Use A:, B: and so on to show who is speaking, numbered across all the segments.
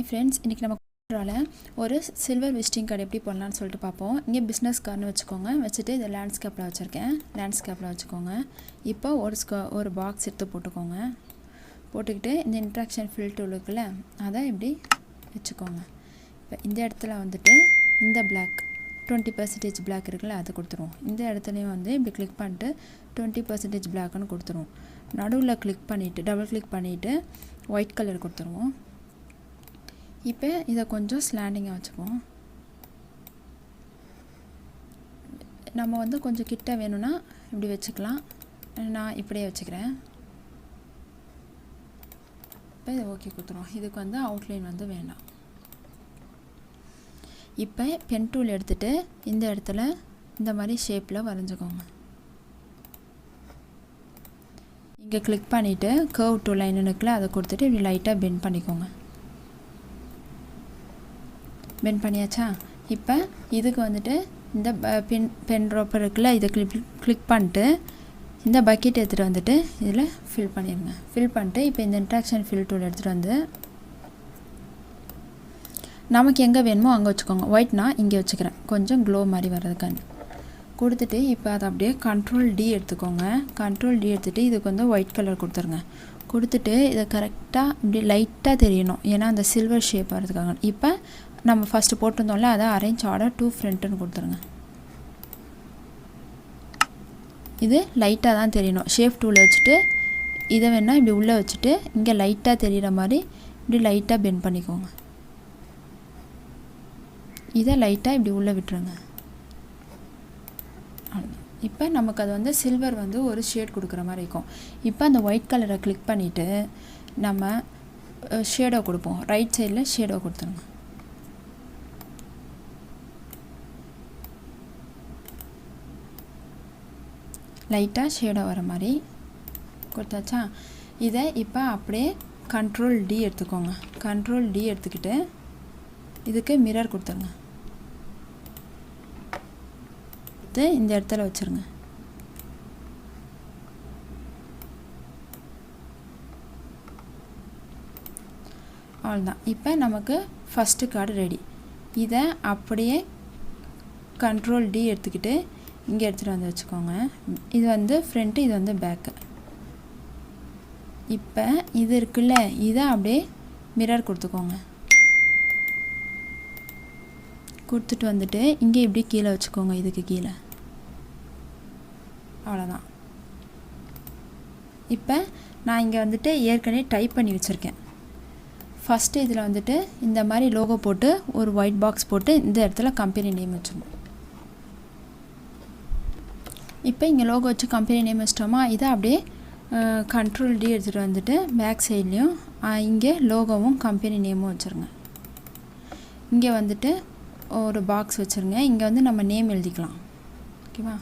A: Hi friends, இன்றைக்கி நம்ம Coreldraw ஒரு சில்வர் விசிட்டிங் கார்டு எப்படி போடலான்னு சொல்லிட்டு பார்ப்போம். இங்கே பிஸ்னஸ் கார்டுன்னு வச்சுக்கோங்க. வச்சுட்டு இதை லேண்ட்ஸ்கேப்பில் வச்சுருக்கேன். லேண்ட்ஸ்கேப்பில் வச்சுக்கோங்க. இப்போ ஒரு பாக்ஸ் எடுத்து போட்டுக்கோங்க. போட்டுக்கிட்டு இந்த இன்ட்ராக்ஷன் ஃபில் டூல் இருக்குல்ல, அதை இப்படி வச்சுக்கோங்க. இப்போ இந்த இடத்துல வந்துட்டு இந்த பிளாக் 20% பிளாக் இருக்குல்ல, அதை கொடுத்துருவோம். இந்த இடத்துலையும் வந்து இப்படி கிளிக் பண்ணிட்டு 20% பிளாக்னு கொடுத்துருவோம். நடுவில் கிளிக் பண்ணிவிட்டு டபுள் கிளிக் பண்ணிவிட்டு ஒயிட் கலர் கொடுத்துருவோம். இப்போ இதை கொஞ்சம் ஸ்லாண்டிங்காக வச்சுக்குவோம். நம்ம வந்து கொஞ்சம் கிட்ட வேணும்னா இப்படி வச்சுக்கலாம். நான் இப்படியே வச்சுக்கிறேன். இப்போ இதை ஓகே கொடுத்துருவோம். இதுக்கு வந்து அவுட்லைன் வந்து வேண்டாம். இப்போ பென் டூல் எடுத்துகிட்டு இந்த இடத்துல இந்த மாதிரி ஷேப்பில் வரைஞ்சிக்கோங்க. இங்கே கிளிக் பண்ணிவிட்டு கர்வ் டூ லைன் இருக்குல்ல, அதை கொடுத்துட்டு இப்படி லைட்டாக பெண்ட் பண்ணிக்கோங்க. பெண்ட் பண்ணியாச்சா? இப்போ இதுக்கு வந்துட்டு இந்த பென் ட்ராப்பர் இருக்குல்ல, இதை கிளிக் பண்ணிட்டு இந்த பக்கெட் எடுத்துகிட்டு வந்துட்டு இதில் ஃபில் பண்ணிடுங்க. ஃபில் பண்ணிட்டு இப்போ இந்த இன்ட்ராக்ஷன் ஃபில் டூல் எடுத்துகிட்டு வந்து நமக்கு எங்கே வேணுமோ அங்கே வச்சுக்கோங்க. ஒயிட்னா இங்கே வச்சுக்கிறேன், கொஞ்சம் க்ளோ மாதிரி வர்றதுக்காண்டி கொடுத்துட்டு இப்போ அதை அப்படியே Ctrl D எடுத்துக்கோங்க. Ctrl D எடுத்துகிட்டு இதுக்கு வந்து ஒயிட் கலர் கொடுத்துருங்க. கொடுத்துட்டு இதை கரெக்டாக இப்படி லைட்டாக தெரியணும், ஏன்னா அந்த சில்வர் ஷேப் வர்றதுக்காக. இப்போ நம்ம ஃபஸ்ட்டு போட்டிருந்தோம்ல, அதை அரேஞ்ச் ஆர்டர் டு ஃப்ரண்ட்டுன்னு கொடுத்துருங்க. இது லைட்டாக தான் தெரியணும். ஷேப் டூவில் வச்சுட்டு இதை வேணால் இப்படி உள்ளே வச்சுட்டு இங்கே லைட்டாக தெரிகிற மாதிரி இப்படி லைட்டாக பெண்ட் பண்ணிக்கோங்க. இதை லைட்டாக இப்படி உள்ளே விட்டுருங்க. இப்போ நமக்கு அது வந்து சில்வர் வந்து ஒரு ஷேட் கொடுக்குற மாதிரி இருக்கும். இப்போ அந்த ஒயிட் கலரை கிளிக் பண்ணிவிட்டு நம்ம ஷேடோ கொடுப்போம். ரைட் சைடில் ஷேடோ கொடுத்துருங்க. லைட்டாக ஷேடோ வர மாதிரி கொடுத்தாச்சா? இதை இப்போ அப்படியே Ctrl D எடுத்துக்கோங்க. Ctrl D எடுத்துக்கிட்டு இதுக்கு மிரர் கொடுத்துருங்க. இந்த இடத்துல வச்சுருங்க. அவ்வளோதான். இப்போ நமக்கு ஃபஸ்ட்டு கார்டு ரெடி. இதை அப்படியே Ctrl D எடுத்துக்கிட்டு இங்கே எடுத்துகிட்டு வந்து வச்சுக்கோங்க. இது வந்து ஃப்ரண்ட்டு, இது வந்து பேக்கு. இப்போ இது இருக்குல்ல, இதை அப்படியே மிரர் கொடுத்துக்கோங்க. கொடுத்துட்டு வந்துட்டு இங்கே இப்படி கீழே வச்சுக்கோங்க, இதுக்கு கீழே. அவ்வளோதான். இப்போ நான் இங்கே வந்துட்டு ஏற்கனவே டைப் பண்ணி வச்சுருக்கேன். ஃபஸ்ட்டு இதில் வந்துட்டு இந்த மாதிரி லோகோ போட்டு ஒரு ஒயிட் பாக்ஸ் போட்டு இந்த இடத்துல கம்பெனி நேம் வச்சுருவோம். இப்போ இங்கே லோகோ வச்சு கம்பெனி நேம் வச்சிட்டோமா? இதை அப்படியே Ctrl D எடுத்துகிட்டு வந்துட்டு பேக் சைட்லேயும் இங்கே லோகோவும் கம்பெனி நேமும் வச்சுருங்க. இங்கே வந்துட்டு ஒரு பாக்ஸ் வச்சுருங்க. இங்கே வந்து நம்ம நேம் எழுதிக்கலாம். ஓகேவா?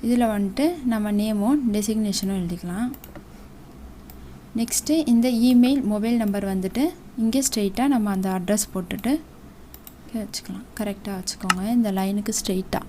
A: இதில் வந்துட்டு நம்ம நேமும் டெசிக்னேஷனும் எழுதிக்கலாம். நெக்ஸ்ட்டு இந்த இமெயில் மொபைல் நம்பர் வந்துட்டு இங்கே ஸ்ட்ரெயிட்டாக நம்ம அந்த அட்ரஸ் போட்டுட்டு வச்சுக்கலாம். கரெக்டாக வச்சுக்கோங்க, இந்த லைனுக்கு ஸ்ட்ரெயிட்டாக.